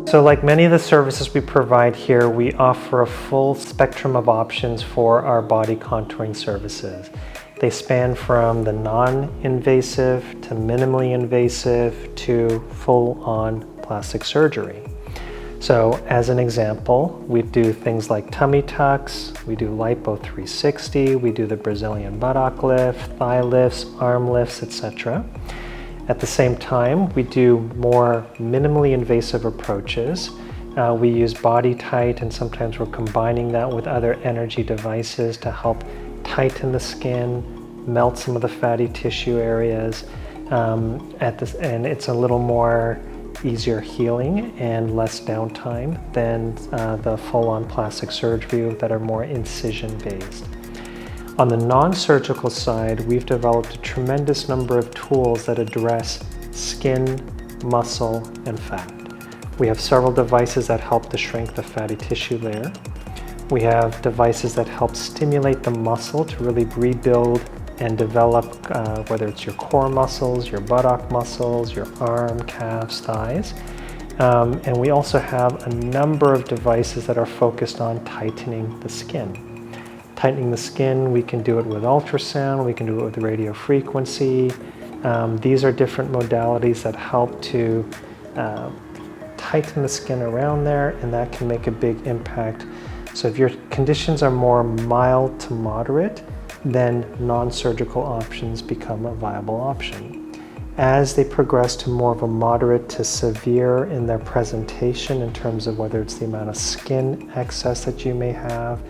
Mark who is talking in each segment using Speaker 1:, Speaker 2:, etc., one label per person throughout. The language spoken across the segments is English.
Speaker 1: So like many of the services we provide here, we offer a full spectrum of options for our body contouring services. They span from the non-invasive to minimally invasive to full-on plastic surgery. So as an example, we do things like tummy tucks, we do lipo 360, we do the Brazilian buttock lift, thigh lifts, arm lifts, etc. At the same time, we do more minimally invasive approaches. We use Body Tight, and sometimes we're combining that with other energy devices to help tighten the skin, melt some of the fatty tissue areas, and it's a little more easier healing and less downtime than the full-on plastic surgery that are more incision-based. On the non-surgical side, we've developed a tremendous number of tools that address skin, muscle, and fat. We have several devices that help to shrink the fatty tissue layer. We have devices that help stimulate the muscle to really rebuild and develop, whether it's your core muscles, your buttock muscles, your arm, calves, thighs. And we also have a number of devices that are focused on tightening the skin. Tightening the skin, we can do it with ultrasound, we can do it with radio frequency. These are different modalities that help to tighten the skin around there, and that can make a big impact. So if your conditions are more mild to moderate, then non-surgical options become a viable option. As they progress to more of a moderate to severe in their presentation, in terms of whether it's the amount of skin excess that you may have,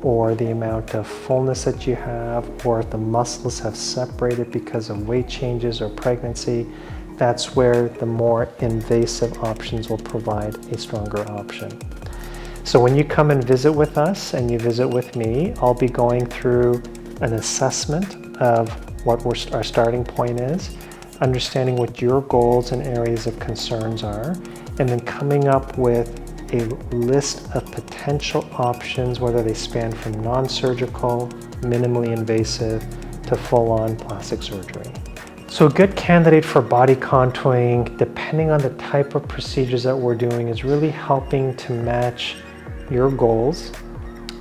Speaker 1: or the amount of fullness that you have, or if the muscles have separated because of weight changes or pregnancy, that's where the more invasive options will provide a stronger option. So when you come and visit with us and you visit with me, I'll be going through an assessment of what our starting point is, understanding what your goals and areas of concerns are, and then coming up with a list of potential options, whether they span from non-surgical, minimally invasive, to full-on plastic surgery. So a good candidate for body contouring, depending on the type of procedures that we're doing, is really helping to match your goals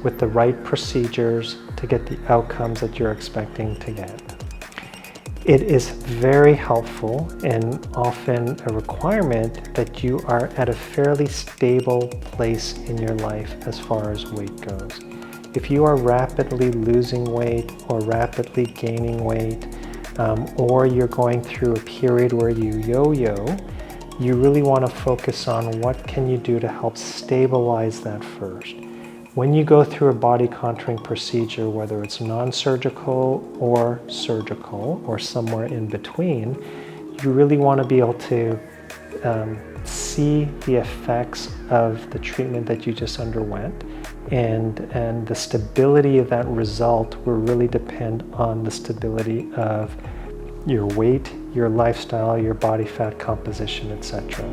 Speaker 1: with the right procedures to get the outcomes that you're expecting to get. It is very helpful and often a requirement that you are at a fairly stable place in your life as far as weight goes. If you are rapidly losing weight or rapidly gaining weight, or you're going through a period where you yo-yo, you really want to focus on what can you do to help stabilize that first. When you go through a body contouring procedure, whether it's non-surgical or surgical or somewhere in between, you really want to be able to see the effects of the treatment that you just underwent, and the stability of that result will really depend on the stability of your weight, your lifestyle, your body fat composition, etc.